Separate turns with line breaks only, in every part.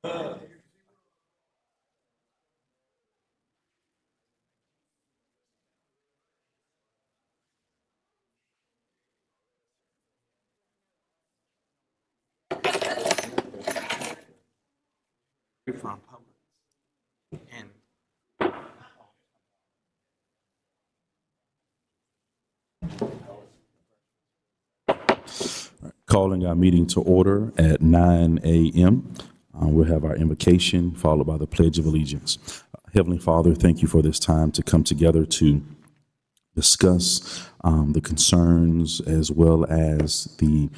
From public and
Calling our meeting to order at 9 a.m. We'll have our invocation followed by the Pledge of Allegiance. Heavenly Father, thank you for this time to come together to discuss the concerns as well as the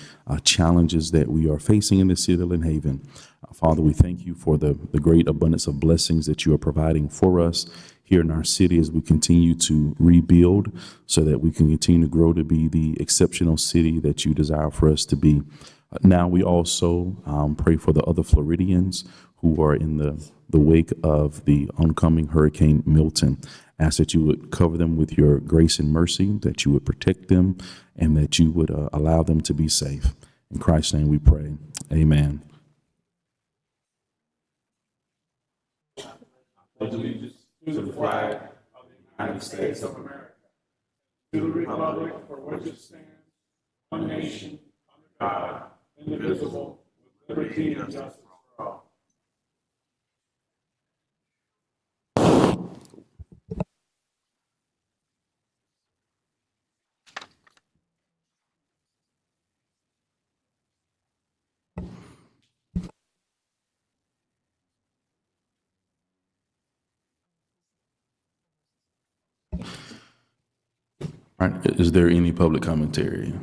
challenges that we are facing in the city of Lynn Haven. Father, we thank you for the great abundance of blessings that you are providing for us here in our city as we continue to rebuild so that we can continue to grow to be the exceptional city that you desire for us to be. Now we also pray for the other Floridians who are in the wake of the oncoming Hurricane Milton. Ask that you would cover them with your grace and mercy, that you would protect them, and that you would allow them to be safe. In Christ's name we pray. Amen.
Pledge allegiance to the flag of the United States of America, to the republic for which it stands, one nation, under God, indivisible, with liberty and justice for all.
All right. Is there any public commentary?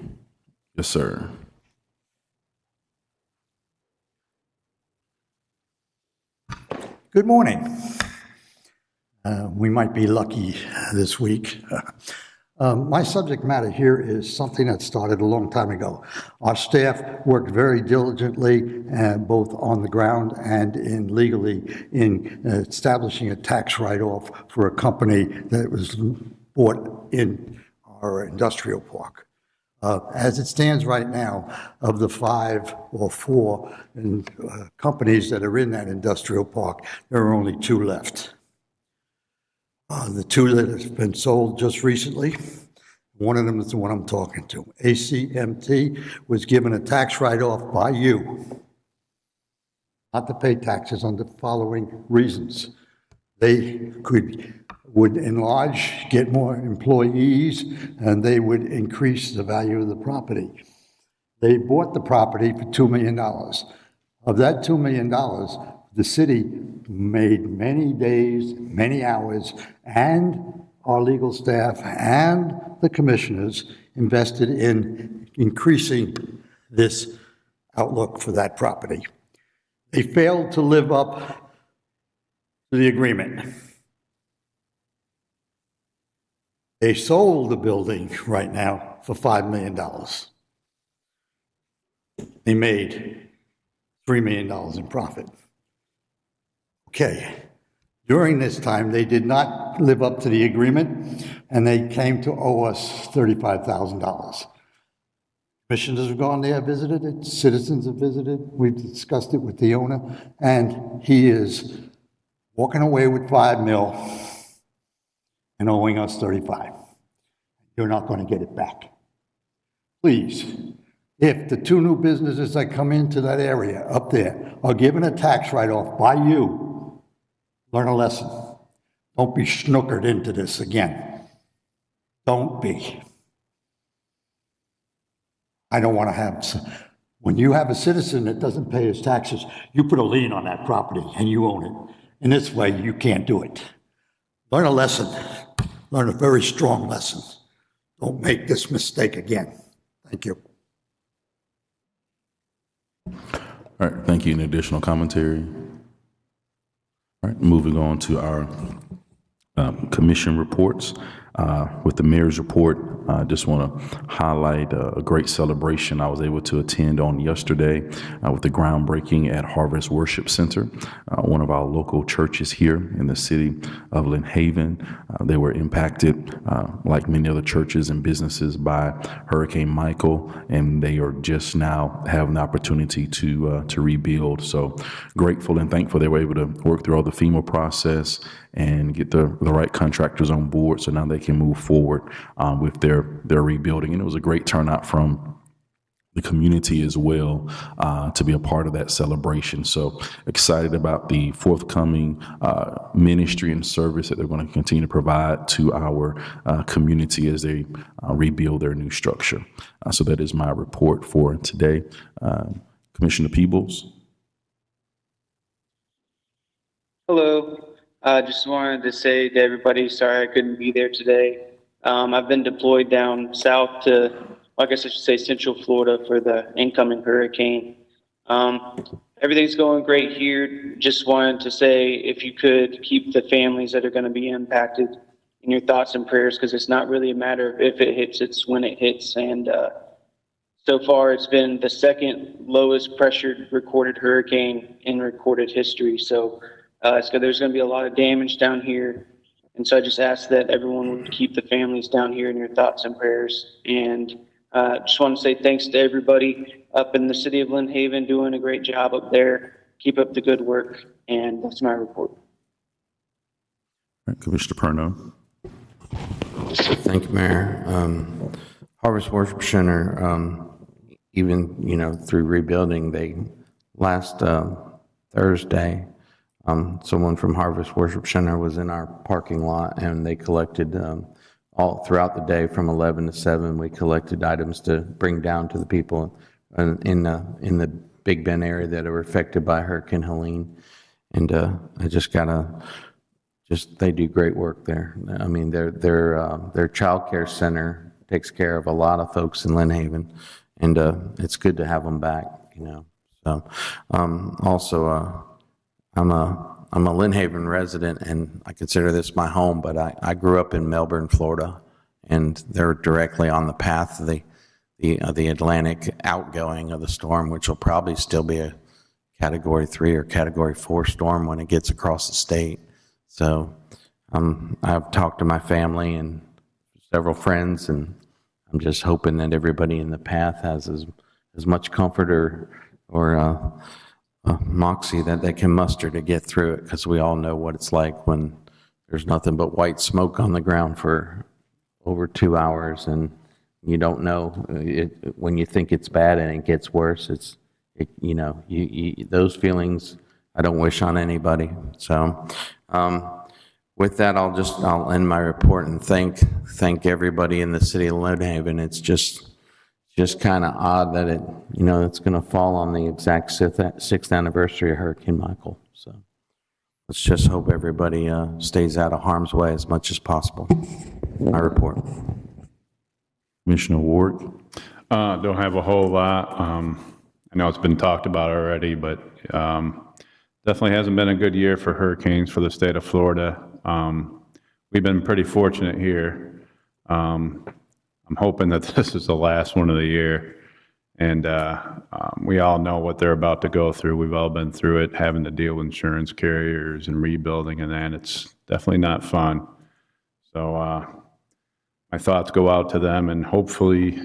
Yes, sir.
Good morning. We might be lucky this week. My subject matter here is something that started a long time ago. Our staff worked very diligently, both on the ground and in legally, in establishing a tax write-off for a company that was bought in our industrial park. As it stands right now, of the 5 or 4 companies that are in that industrial park, there are only 2 left. The 2 that have been sold just recently, one of them is the one I'm talking to. ACMT was given a tax write-off by you, not to pay taxes on the following reasons. They would enlarge, get more employees, and they would increase the value of the property. They bought the property for $2 million. Of that $2 million, the city made many days, many hours, and our legal staff and the commissioners invested in increasing this outlook for that property. They failed to live up to the agreement. They sold the building right now for $5 million. They made $3 million in profit. Okay, during this time, they did not live up to the agreement, and they came to owe us $35,000. Commissioners have gone there, visited it, citizens have visited, we've discussed it with the owner, and he is walking away with $5 million and owing us $35. You're not going to get it back. Please, if the 2 new businesses that come into that area up there are given a tax write-off by you, learn a lesson. Don't be snookered into this again. Don't be. I don't want to have, when you have a citizen that doesn't pay his taxes, you put a lien on that property and you own it. In this way, you can't do it. Learn a lesson. Learn a very strong lesson. Don't make this mistake again. Thank you.
All right. Thank you. Any additional commentary? All right. Moving on to our commission reports. With the mayor's report, I just want to highlight a great celebration I was able to attend on yesterday with the groundbreaking at Harvest Worship Center, one of our local churches here in the city of Lynn Haven. They were impacted, like many other churches and businesses, by Hurricane Michael, and they are just now having the opportunity to rebuild. So grateful and thankful they were able to work through all the FEMA process and get the right contractors on board, so now they can move forward with their rebuilding. And it was a great turnout from the community as well to be a part of that celebration. So excited about the forthcoming ministry and service that they're going to continue to provide to our community as they rebuild their new structure. So that is my report for today. Commissioner Peebles.
Hello. Just wanted to say to everybody, sorry I couldn't be there today. I've been deployed down south to, I guess I should say, Central Florida for the incoming hurricane. Everything's going great here. Just wanted to say if you could keep the families that are going to be impacted in your thoughts and prayers, because it's not really a matter of if it hits, it's when it hits. And so far, it's been the second lowest pressured recorded hurricane in recorded history. So there's going to be a lot of damage down here. And so I just ask that everyone would keep the families down here in your thoughts and prayers. And just want to say thanks to everybody up in the city of Lynn Haven doing a great job up there. Keep up the good work. And that's my report.
All right, Commissioner Perno.
Thank you, Mayor. Harvest Worship Center, even, through rebuilding, they last Thursday, someone from Harvest Worship Center was in our parking lot, and they collected all throughout the day from 11 to 7. We collected items to bring down to the people in the Big Bend area that are affected by Hurricane Helene. And I just they do great work there. I mean, their child care center takes care of a lot of folks in Lynn Haven, and it's good to have them back. So also. I'm a Lynn Haven resident, and I consider this my home, but I grew up in Melbourne, Florida, and they're directly on the path of the Atlantic outgoing of the storm, which will probably still be a Category 3 or Category 4 storm when it gets across the state. So I've talked to my family and several friends, and I'm just hoping that everybody in the path has as much comfort or moxie that they can muster to get through it, because we all know what it's like when there's nothing but white smoke on the ground for over 2 hours, and you don't know when you think it's bad and it gets worse. Those feelings I don't wish on anybody. So with that, I'll end my report and thank everybody in the city of Lynn Haven. It's just kind of odd that it's going to fall on the exact sixth anniversary of Hurricane Michael. So let's just hope everybody stays out of harm's way as much as possible. My report.
Commissioner Ward.
Don't have a whole lot. I know it's been talked about already, but definitely hasn't been a good year for hurricanes for the state of Florida. We've been pretty fortunate here. I'm hoping that this is the last one of the year, and we all know what they're about to go through. We've all been through it, having to deal with insurance carriers and rebuilding, and that it's definitely not fun. So my thoughts go out to them, and hopefully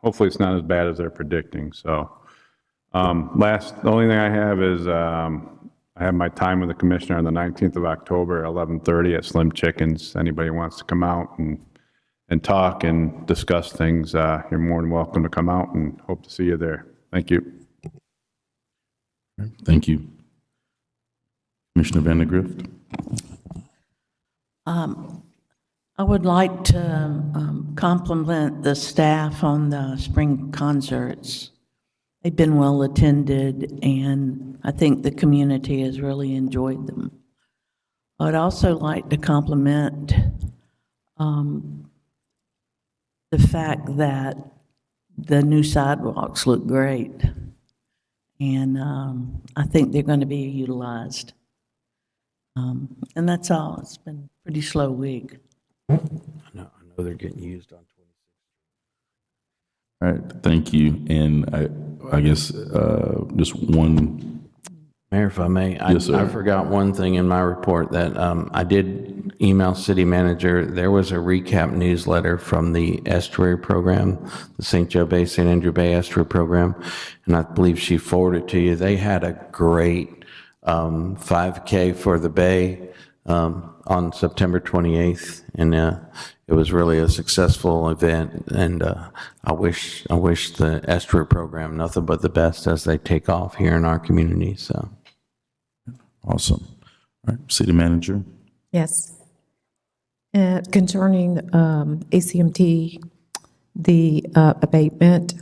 it's not as bad as they're predicting. So the only thing I have is I have my time with the commissioner on the 19th of October, 11:30 at Slim Chickens. Anybody wants to come out and talk and discuss things, you're more than welcome to come out, and hope to see you there. Thank you.
Thank you. Commissioner Vandergrift.
I would like to compliment the staff on the spring concerts. They've been well attended, and I think the community has really enjoyed them. I would also like to compliment the fact that the new sidewalks look great, and I think they're going to be utilized. And that's all. It's been a pretty slow week.
know they're getting used on 26th.
All right, thank you. And I guess just one,
Mayor, if I may,
Yes, sir.
I forgot one thing in my report that I did email city manager. There was a recap newsletter from the estuary program, the St. Joe Bay, St. Andrew Bay estuary program, and I believe she forwarded it to you. They had a great 5K for the Bay on September 28th, and it was really a successful event. And I wish the estuary program nothing but the best as they take off here in our community. So.
awesome. All right, city manager.
Yes. Concerning ACMT, the abatement,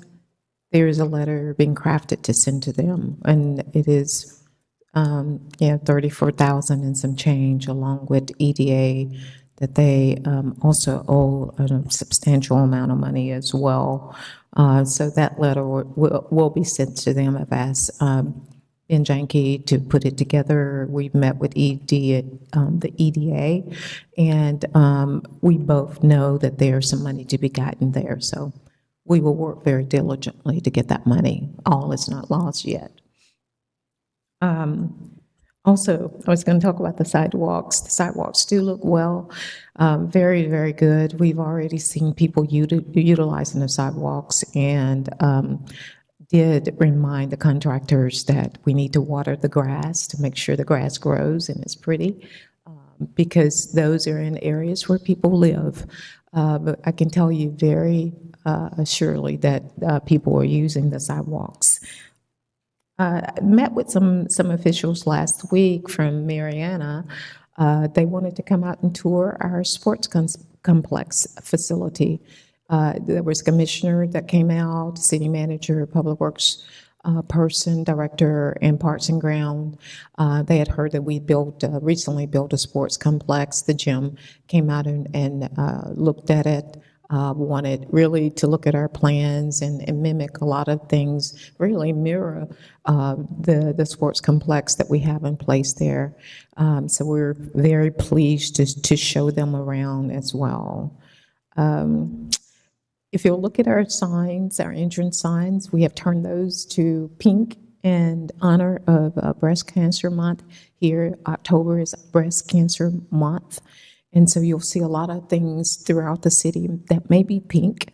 there is a letter being crafted to send to them, and it is, 34,000 and some change, along with EDA, that they also owe a substantial amount of money as well. So that letter will be sent to them. I've asked Ben Janke to put it together. We've met with the EDA, and we both know that there's some money to be gotten there. So we will work very diligently to get that money. All is not lost yet. Also, I was going to talk about the sidewalks. The sidewalks do look well, very, very good. We've already seen people utilizing the sidewalks, and did remind the contractors that we need to water the grass to make sure the grass grows and is pretty, because those are in areas where people live. But I can tell you very surely that people are using the sidewalks. I met with some officials last week from Mariana. They wanted to come out and tour our sports complex facility. There was a commissioner that came out, city manager, public works person, director, and parks and ground. They had heard that we recently built a sports complex. The gym came out and looked at it. Wanted really to look at our plans and mimic a lot of things, really mirror the sports complex that we have in place there. So we're very pleased to show them around as well. If you'll look at our signs, our entrance signs, we have turned those to pink in honor of Breast Cancer Month. Here, October is Breast Cancer Month. And so you'll see a lot of things throughout the city that may be pink,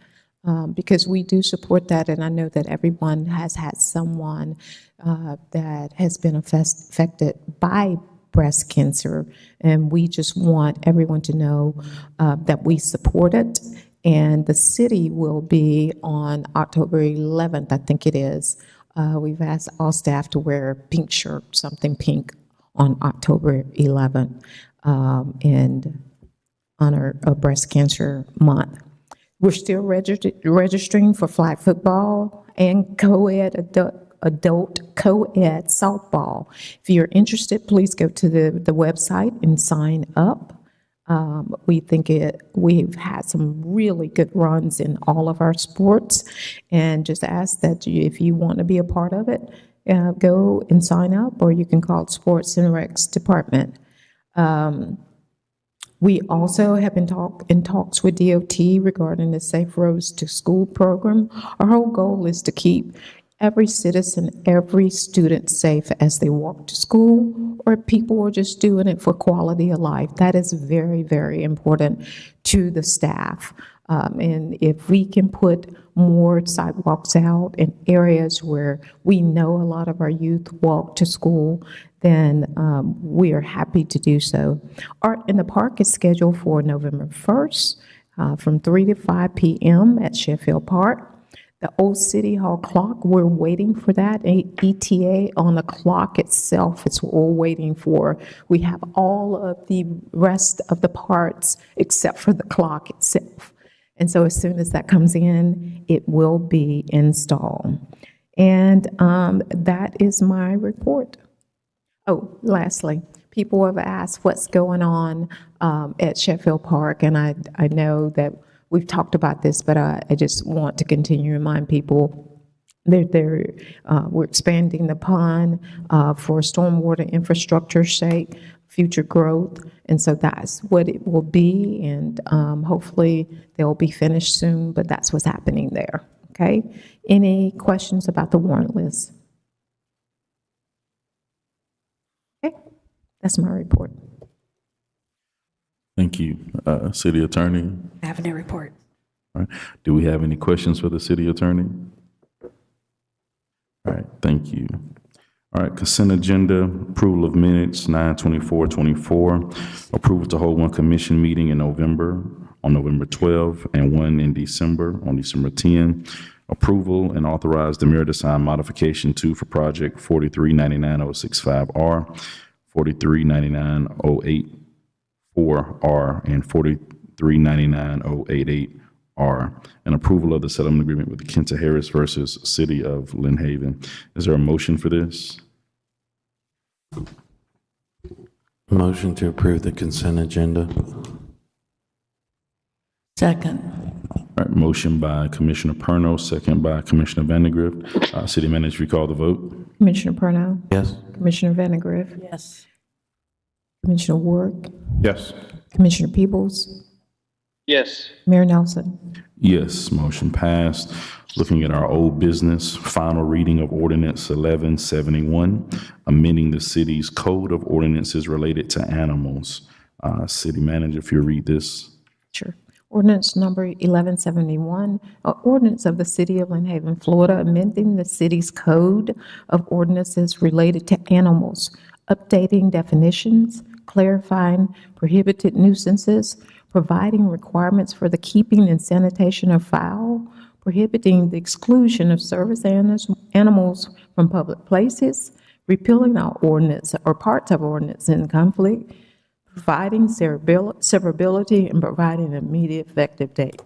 because we do support that. And I know that everyone has had someone that has been affected by breast cancer. And we just want everyone to know that we support it. And the city will be on October 11th, I think it is. We've asked all staff to wear a pink shirt, something pink, on October 11th. And honor of Breast Cancer Month. We're still registering for flag football and co-ed adult co-ed softball. If you're interested, please go to the website and sign up. We've had some really good runs in all of our sports, and just ask that if you want to be a part of it, go and sign up, or you can call Sports and Recs Department. We also have been in talks with DOT regarding the Safe Roads to School program. Our whole goal is to keep every citizen, every student safe as they walk to school, or people are just doing it for quality of life. That is very, very important to the staff. And if we can put more sidewalks out in areas where we know a lot of our youth walk to school, then we are happy to do so. Art in the Park is scheduled for November 1st from 3 to 5 p.m. at Sheffield Park. The Old City Hall clock, we're waiting for that. ETA on the clock itself is what we're waiting for. We have all of the rest of the parts except for the clock itself. And so as soon as that comes in, it will be installed. And that is my report. Oh, lastly, people have asked what's going on at Sheffield Park, and I know that we've talked about this, but I just want to continue to remind people we're expanding the pond for stormwater infrastructure sake future growth. And so that's what it will be, and hopefully they'll be finished soon, but that's what's happening there, okay? Any questions about the warrant list? Okay, that's my report.
Thank you. City Attorney?
I have no report.
All right. Do we have any questions for the city attorney? All right, thank you. All right, consent agenda, approval of minutes, 9/24/24. Approval to hold one commission meeting in November, on November 12, and one in December, on December 10. Approval and authorize the mayor to sign modification 2 for project 4399-065R, 4399-084R, and 4399-088R, and approval of the settlement agreement with Kenta Harris versus City of Lynn Haven. Is there a motion for this?
Motion to approve the consent agenda.
Second.
All right, motion by Commissioner Perno, second by Commissioner Vandegrift. City Manager, recall the vote.
Commissioner Perno,
Yes.
Commissioner Vandegrift,
Yes.
Commissioner Ward,
Yes.
Commissioner Peebles,
Yes.
Mayor Nelson.
Yes, motion passed. Looking at our old business, final reading of ordinance 1171, amending the city's code of ordinances related to animals. City Manager, if you read this.
Sure. Ordinance number 1171, an ordinance of the City of Lynn Haven, Florida, amending the city's code of ordinances related to animals, updating definitions, clarifying prohibited nuisances, providing requirements for the keeping and sanitation of fowl, prohibiting the exclusion of service animals from public places, repealing our ordinance or parts of ordinance in conflict, providing severability, and providing an immediate effective date.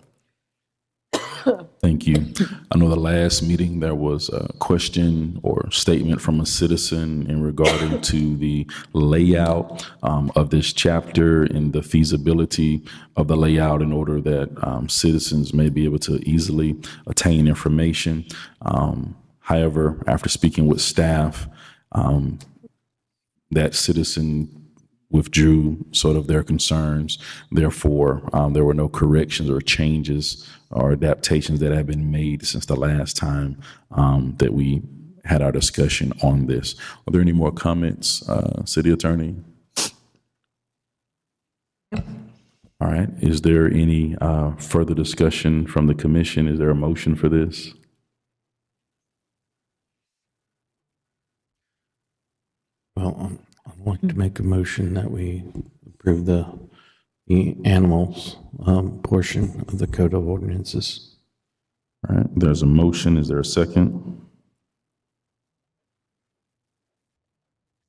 Thank you. I know the last meeting there was a question or statement from a citizen in regarding to the layout of this chapter and the feasibility of the layout in order that citizens may be able to easily attain information. However, after speaking with staff, that citizen withdrew sort of their concerns. Therefore, there were no corrections or changes or adaptations that have been made since the last time that we had our discussion on this. Are there any more comments, City Attorney? All right. Is there any further discussion from the commission? Is there a motion for this?
Well, I'd like to make a motion that we approve the animals portion of the Code of Ordinances.
All right. There's a motion. Is there a second?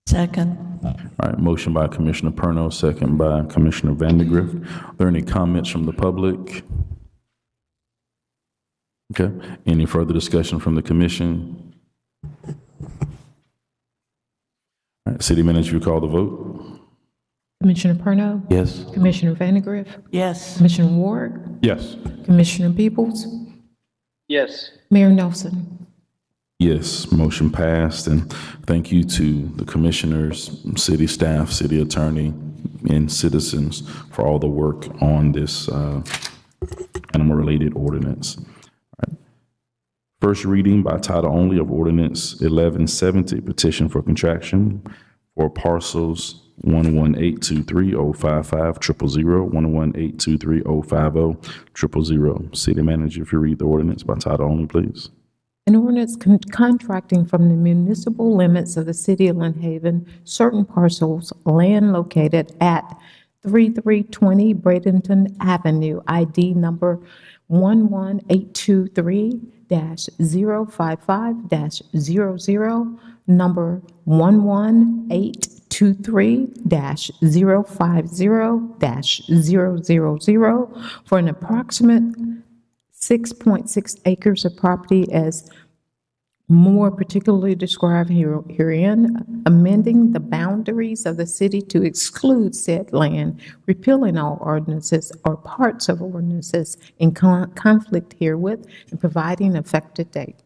Second.
All right. Motion by Commissioner Perno, second by Commissioner Vandegrift. Are there any comments from the public? Okay. Any further discussion from the commission? All right. City Manager, you call the vote.
Commissioner Perno,
Yes.
Commissioner Vandegrift,
Yes.
Commissioner Ward,
Yes.
Commissioner Peebles,
Yes.
Mayor Nelson.
Yes, motion passed, and thank you to the commissioners, city staff, city attorney, and citizens for all the work on this animal-related ordinance. All right. First reading by title only of ordinance 1170, petition for contraction for parcels 11823055000, 11823050000. City Manager, if you read the ordinance by title only, please.
An ordinance contracting from the municipal limits of the City of Lynn Haven certain parcels land located at 3320 Bradenton Avenue, ID number 11823-055-00, number 11823-050-000 for an approximate 6.6 acres of property as more particularly described herein, amending the boundaries of the city to exclude said land, repealing all ordinances or parts of ordinances in conflict herewith, and providing effective date.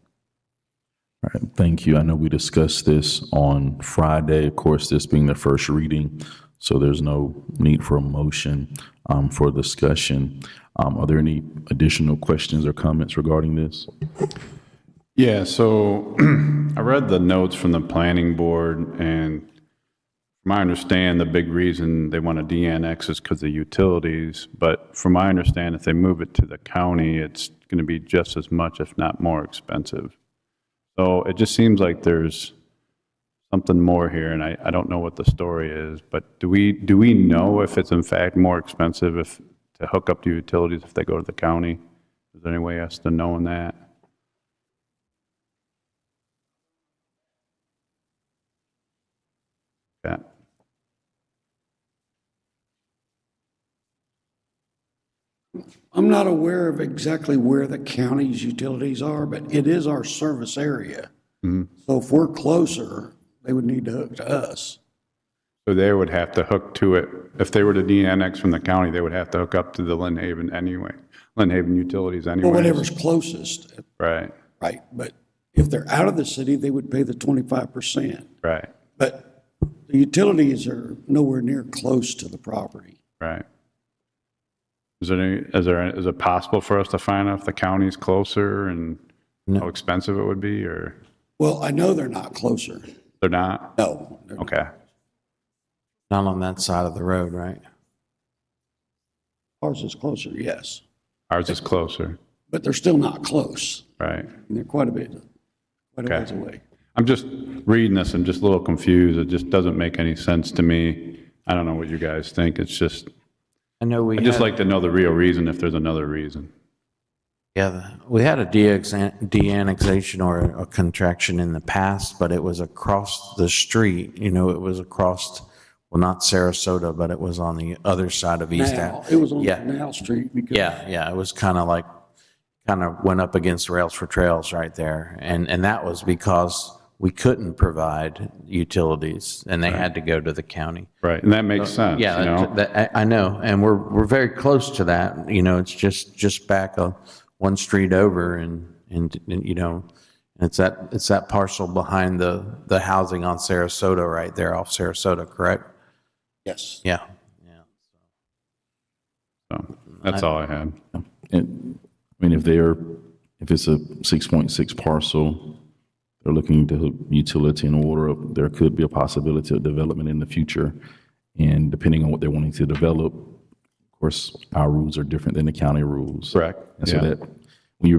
All right, thank you. I know we discussed this on Friday, of course, this being the first reading. So there's no need for a motion for discussion. Are there any additional questions or comments regarding this?
Yeah, so I read the notes from the planning board, and from my understanding, the big reason they want to de-annex is because of utilities. But from my understanding, if they move it to the county, it's going to be just as much, if not more expensive. So it just seems like there's something more here, and I don't know what the story is. But do we know if it's in fact more expensive to hook up to utilities if they go to the county? Is there any way us to know that? Yeah.
I'm not aware of exactly where the county's utilities are, but it is our service area. So if we're closer, they would need to hook to us.
So they would have to hook to it. If they were to de-annex from the county, they would have to hook up to the Lynn Haven anyway, Lynn Haven utilities anyway.
Or whatever's closest,
Right,
right? But if they're out of the city, they would pay the 25%.
right,
But the utilities are nowhere near close to the property.
right. Is it possible for us to find out if the county's closer and how expensive it would be, or
Well, I know they're not closer.
they're not?
No. they're not.
Okay,
Not on that side of the road, right?
Ours is closer, yes.
ours is closer,
But they're still not close.
right.
And they're quite a
Okay.
ways away.
I'm just reading this, I'm just a little confused. It just doesn't make any sense to me. I don't know what you guys think. It's just,
I know we
I'd just
had-
like to know the real reason if there's another reason.
Yeah, we had a de-annexation or a contraction in the past, but it was across the street. You know, it was across, well, not Sarasota, but it was on the other side of East.
Now, it was on
Yeah.
Canal Street because
Yeah, it was kind of went up against Rails for Trails right there. And that was because we couldn't provide utilities and they had to go to the county.
Right, and that makes sense, you
Yeah,
know?
I know, and we're very close to that. You know, it's just back one street over, and you know, it's that parcel behind the housing on Sarasota right there off Sarasota, correct?
yes.
Yeah.
So that's all I had.
And, I mean, if it's a 6.6 parcel, they're looking to hook utility in order, there could be a possibility of development in the future. And depending on what they're wanting to develop, of course, our rules are different than the county rules.
Correct,
And so
yeah.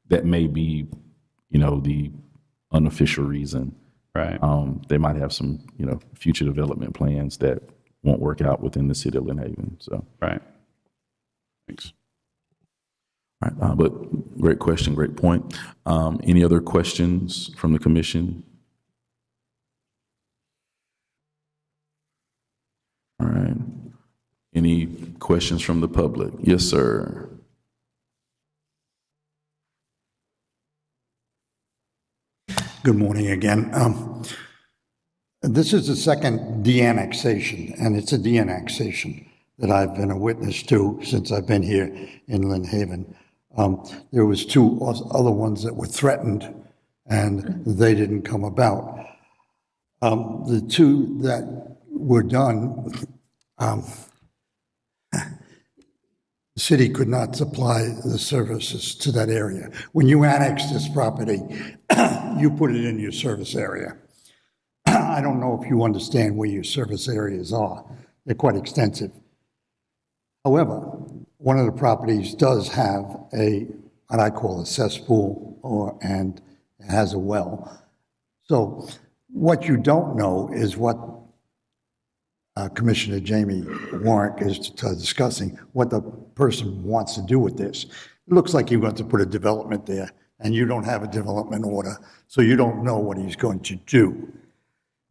that may be, you know, the unofficial reason.
Right,
They might have some, you know, future development plans that won't work out within the city of Lynn Haven, so.
right. Thanks.
All right, but great question, great point. Any other questions from the commission? All right. Any questions from the public? Yes, sir.
Good morning again. This is the second de-annexation, and it's a de-annexation that I've been a witness to since I've been here in Lynn Haven. There was two other ones that were threatened, and they didn't come about. The two that were done, the city could not supply the services to that area. When you annex this property, you put it in your service area. I don't know if you understand where your service areas are. They're quite extensive. However, one of the properties does have what I call a cesspool, and it has a well. So what you don't know is what Commissioner Jamie Warwick is discussing, what the person wants to do with this. It looks like he wants to put a development there, and you don't have a development order, so you don't know what he's going to do.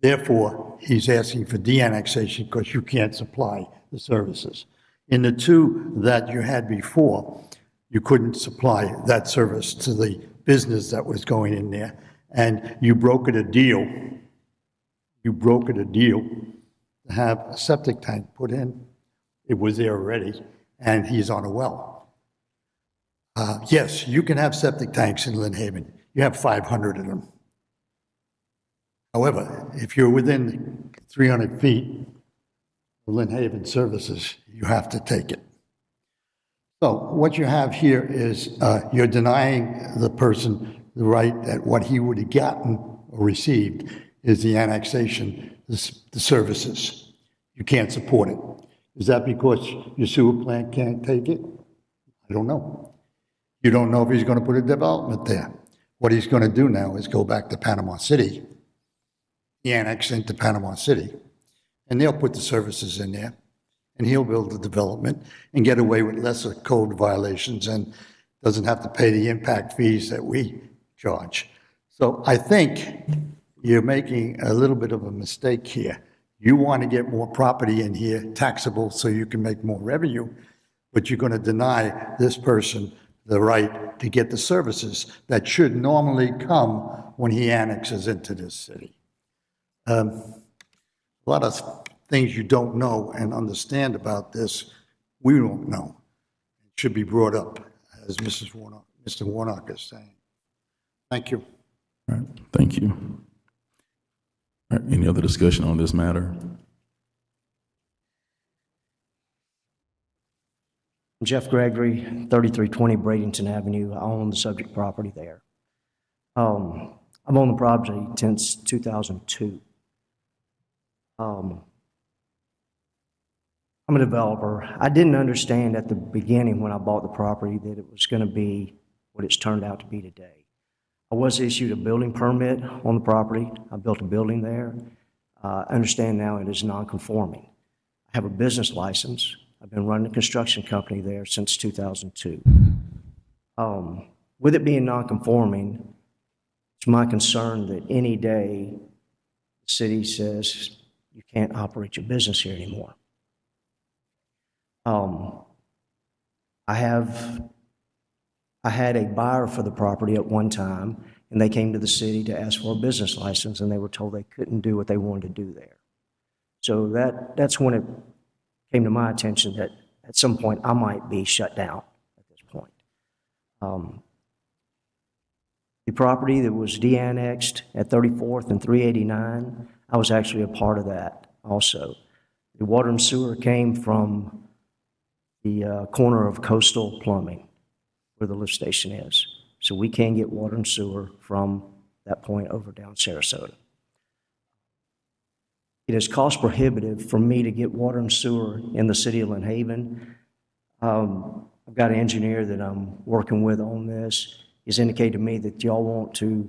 Therefore, he's asking for de-annexation because you can't supply the services. In the two that you had before, you couldn't supply that service to the business that was going in there, and you brokered a deal. You brokered a deal to have a septic tank put in. It was there already, and he's on a well. Yes, you can have septic tanks in Lynn Haven. You have 500 of them. However, if you're within 300 feet the Lynn Haven services, you have to take it. So what you have here is you're denying the person the right that what he would have gotten or received is the annexation, the services. You can't support it. Is that because your sewer plant can't take it? I don't know. You don't know if he's going to put a development there. What he's going to do now is go back to Panama City, annex into Panama City, and they'll put the services in there, and he'll build the development and get away with lesser code violations and doesn't have to pay the impact fees that we charge. So I think you're making a little bit of a mistake here. You want to get more property in here, taxable, so you can make more revenue, but you're going to deny this person the right to get the services that should normally come when he annexes into this city. A lot of things you don't know and understand about this, we don't know. It should be brought up, as Mr. Warnock is saying. Thank you.
All right, thank you. All right, any other discussion on this matter?
Jeff Gregory, 3320 Bradenton Avenue. I own the subject property there. I've owned the property since 2002. I'm a developer. I didn't understand at the beginning when I bought the property that it was going to be what it's turned out to be today. I was issued a building permit on the property. I built a building there. I understand now it is non-conforming. I have a business license. I've been running a construction company there since 2002. With it being non-conforming, it's my concern that any day the city says you can't operate your business here anymore. I had a buyer for the property at one time, and they came to the city to ask for a business license, and they were told they couldn't do what they wanted to do there. So that's when it came to my attention that at some point I might be shut down at this point. The property that was de-annexed at 34th and 389, I was actually a part of that also. The water and sewer came from the corner of Coastal Plumbing, where the lift station is. So we can get water and sewer from that point over down Sarasota. It is cost prohibitive for me to get water and sewer in the city of Lynn Haven. I've got an engineer that I'm working with on this. He's indicated to me that y'all want to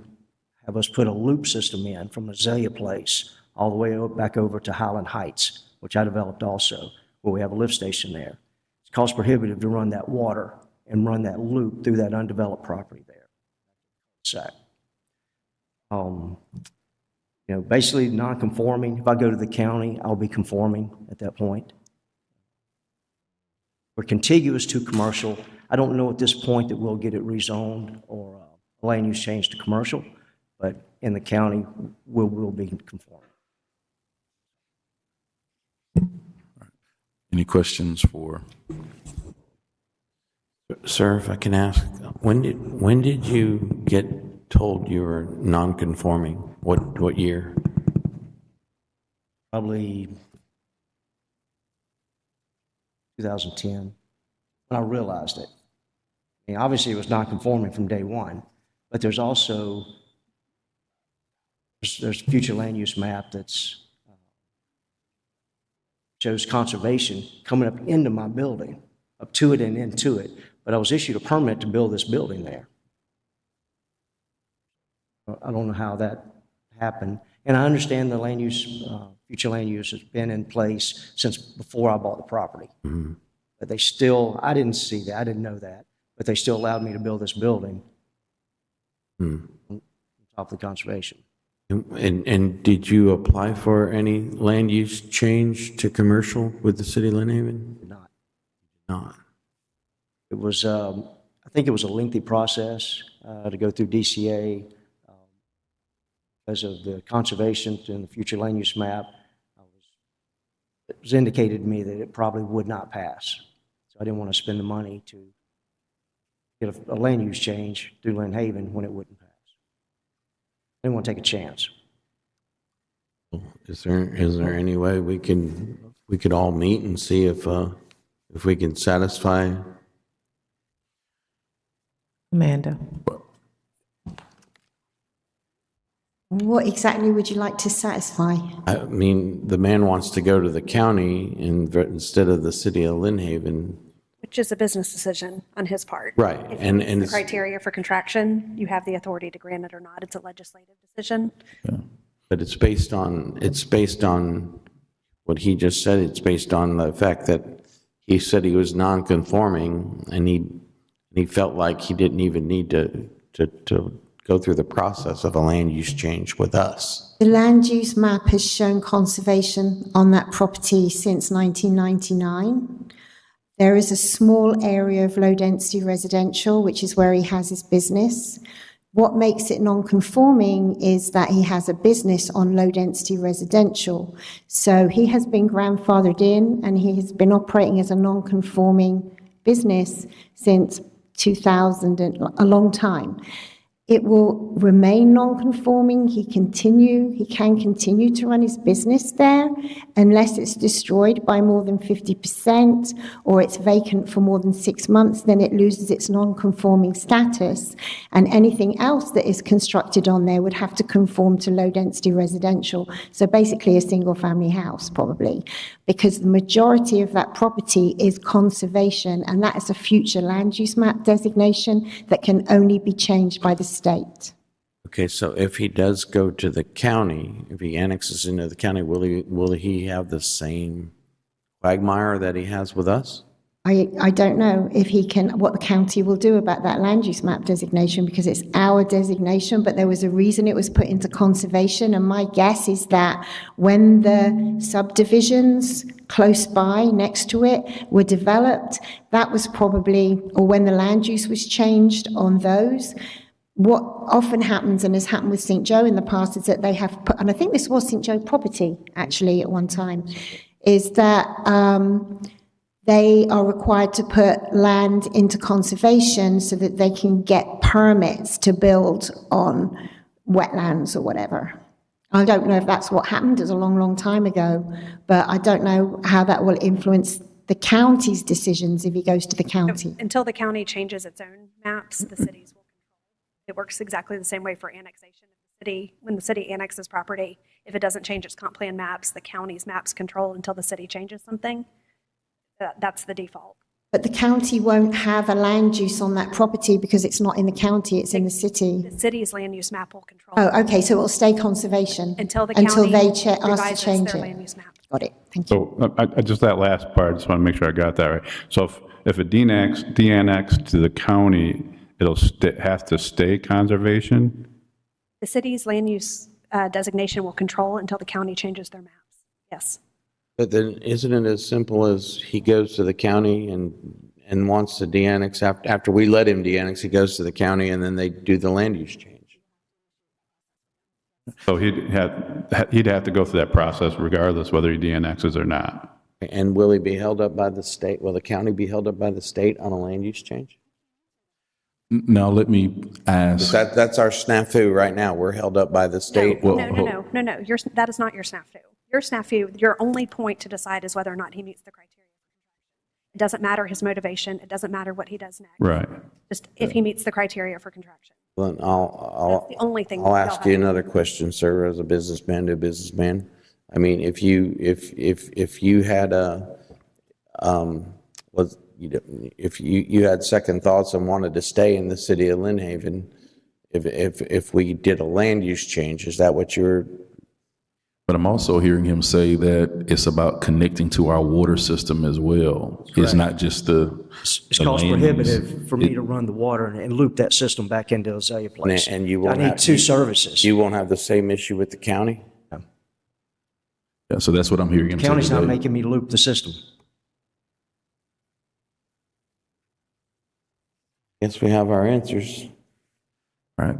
have us put a loop system in from Azalea Place all the way back over to Highland Heights, which I developed also, where we have a lift station there. It's cost prohibitive to run that water and run that loop through that undeveloped property there. So, basically non-conforming. If I go to the county, I'll be conforming at that point. We're contiguous to commercial. I don't know at this point that we'll get it rezoned or land use change to commercial, but in the county, we'll be conforming.
Any questions for?
Sir, if I can ask, when did you get told you were non-conforming? What year?
Probably 2010, when I realized it. I mean, obviously, it was non-conforming from day one, but there's also there's a future land use map that's shows conservation coming up into my building, up to it and into it. But I was issued a permit to build this building there. I don't know how that happened. And I understand the land use, future land use has been in place since before I bought the property. Mm-hmm. But they still, I didn't see that, I didn't know that, but they still allowed me to build this building on top of the conservation.
And did you apply for any land use change to commercial with the city of Lynn Haven?
Did not.
Not.
It was, I think it was a lengthy process to go through DCA because of the conservation and the future land use map. It was indicated to me that it probably would not pass. So I didn't want to spend the money to get a land use change through Lynn Haven when it wouldn't pass. I didn't want to take a chance.
Is there any way we could all meet and see if we can satisfy?
Amanda.
What exactly would you like to satisfy?
I mean, the man wants to go to the county instead of the city of Lynn Haven.
Which is a business decision on his part.
Right,
If
and
it's the
it's-
criteria for contraction, you have the authority to grant it or not. It's a legislative decision.
But it's based on what he just said. It's based on the fact that he said he was non-conforming, and he felt like he didn't even need to go through the process of a land use change with us.
The land use map has shown conservation on that property since 1999. There is a small area of low-density residential, which is where he has his business. What makes it non-conforming is that he has a business on low-density residential. So he has been grandfathered in, and he has been operating as a non-conforming business since 2000, and a long time. It will remain non-conforming. He can continue to run his business there unless it's destroyed by more than 50% or it's vacant for more than 6 months, then it loses its non-conforming status. And anything else that is constructed on there would have to conform to low-density residential. So basically a single-family house, probably, because the majority of that property is conservation, and that is a future land use map designation that can only be changed by the state.
Okay, so if he does go to the county, if he annexes into the county, will he have the same quagmire that he has with us?
I don't know if he can, what the county will do about that land use map designation, because it's our designation, but there was a reason it was put into conservation, and my guess is that when the subdivisions close by next to it were developed, that was probably, or when the land use was changed on those. What often happens, and has happened with St. Joe in the past, is that they have put, and I think this was St. Joe property actually at one time, is that they are required to put land into conservation so that they can get permits to build on wetlands or whatever. I don't know if that's what happened. It was a long, long time ago, but I don't know how that will influence the county's decisions if he goes to the county.
Until the county changes its own maps, the cities will control. It works exactly the same way for annexation. When the city annexes property, if it doesn't change its comp plan maps, the county's maps control until the city changes something. That's the default.
But the county won't have a land use on that property because it's not in the county, it's in the city.
The city's land use map will control.
Oh, okay, so it'll stay conservation?
Until the county
they ask to
revises
change
their
it?
land use map.
Got it, thank you.
So I just that last part, I just want to make sure I got that right. So if it de-annexed to the county, it'll have to stay conservation?
The city's land use designation will control until the county changes their maps. Yes.
But then isn't it as simple as he goes to the county and wants to de-annex after we let him de-annex, he goes to the county and then they do the land use change?
So he'd have to go through that process regardless whether he de-annexes or not.
And will he be held up by the state? Will the county be held up by the state on a land use change?
Now, let me ask.
That's our snafu right now. We're held up by the state.
No. That is not your snafu. Your snafu, your only point to decide is whether or not he meets the criteria. It doesn't matter his motivation. It doesn't matter what he does next.
Right.
Just if he meets the criteria for contraction.
Then
That's the only thing.
I'll ask you another question, sir, as a businessman to a businessman. I mean, if you had if you had second thoughts and wanted to stay in the city of Lynn Haven, if we did a land use change, is that what you're?
But I'm also hearing him say that it's about connecting to our water system as well. It's not just
It's cost prohibitive for me to run the water and loop that system back into Azalea Place.
And you
I
won't
need
have
two services.
You won't have the same issue with the county?
Yeah, so that's what I'm hearing him say.
County's not
today.
making me loop the system.
Guess we have our answers.
All right.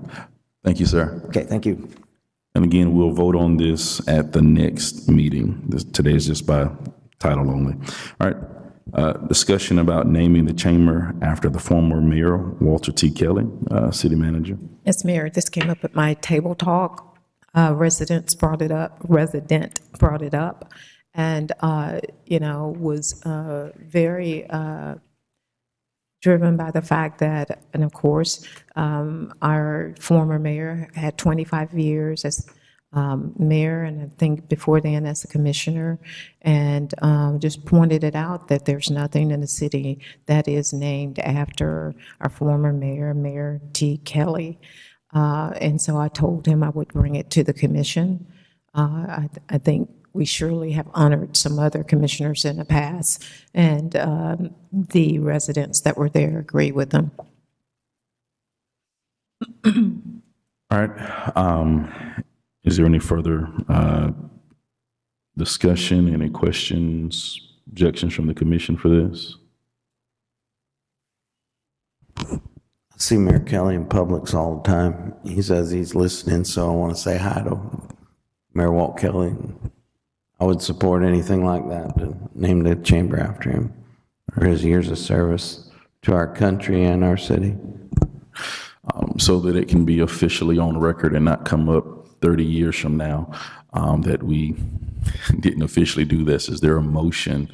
Thank you, sir.
Okay, thank you.
And again, we'll vote on this at the next meeting. Today is just by title only. All right. Discussion about naming the chamber after the former mayor, Walter T. Kelly, city manager.
Yes, Mayor, this came up at my table talk. resident brought it up, and, was very driven by the fact that, and of course, our former mayor had 25 years as mayor, and I think before then as a commissioner, and just pointed it out that there's nothing in the city that is named after our former mayor, Mayor T. Kelly. And so I told him I would bring it to the commission. I think we surely have honored some other commissioners in the past, and the residents that were there agree with them.
All right. Is there any further discussion, any questions, objections from the commission for this?
I see Mayor Kelly in Publix all the time. He says he's listening, so I want to say hi to Mayor Walt Kelly. I would support anything like that, to name the chamber after him for his years of service to our country and our city.
So that it can be officially on record and not come up 30 years from now that we didn't officially do this. Is there a motion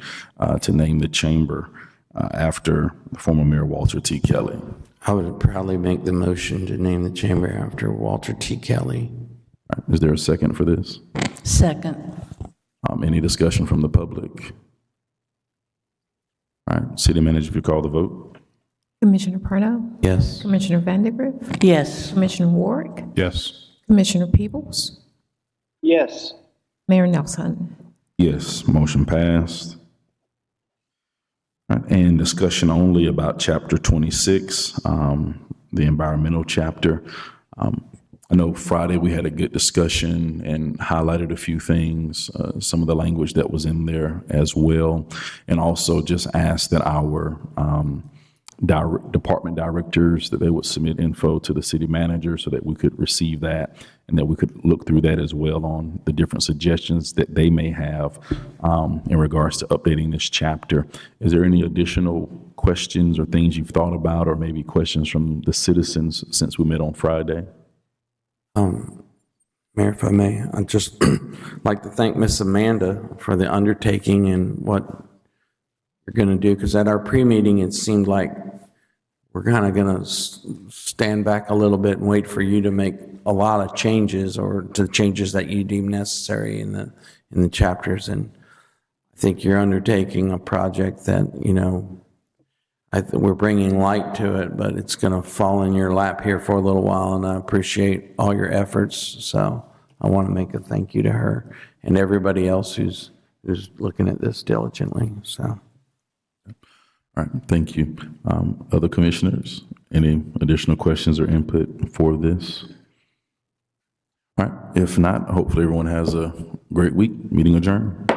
to name the chamber after former Mayor Walter T. Kelly?
I would proudly make the motion to name the chamber after Walter T. Kelly.
All right. Is there a second for this?
Second.
Any discussion from the public? All right, City Manager, if you call the vote.
Commissioner Parno?
Yes.
Commissioner Vandegrift?
Yes.
Commissioner Warwick?
Yes.
Commissioner Peebles?
Yes.
Mayor Nelson?
Yes, motion passed. All right, and discussion only about Chapter 26, the environmental chapter. I know Friday we had a good discussion and highlighted a few things, some of the language that was in there as well, and also just asked that our department directors, that they would submit info to the city manager so that we could receive that and that we could look through that as well on the different suggestions that they may have in regards to updating this chapter. Is there any additional questions or things you've thought about, or maybe questions from the citizens since we met on Friday?
Mayor, if I may, I'd just like to thank Miss Amanda for the undertaking and what you're going to do, because at our pre-meeting, it seemed like we're kind of going to stand back a little bit and wait for you to make a lot of changes, or to changes that you deem necessary in the chapters. And I think you're undertaking a project that, we're bringing light to it, but it's going to fall in your lap here for a little while, and I appreciate all your efforts. So I want to make a thank you to her and everybody else who's looking at this diligently. So.
All right, thank you. Other commissioners, any additional questions or input for this? All right, if not, hopefully everyone has a great week. Meeting adjourned.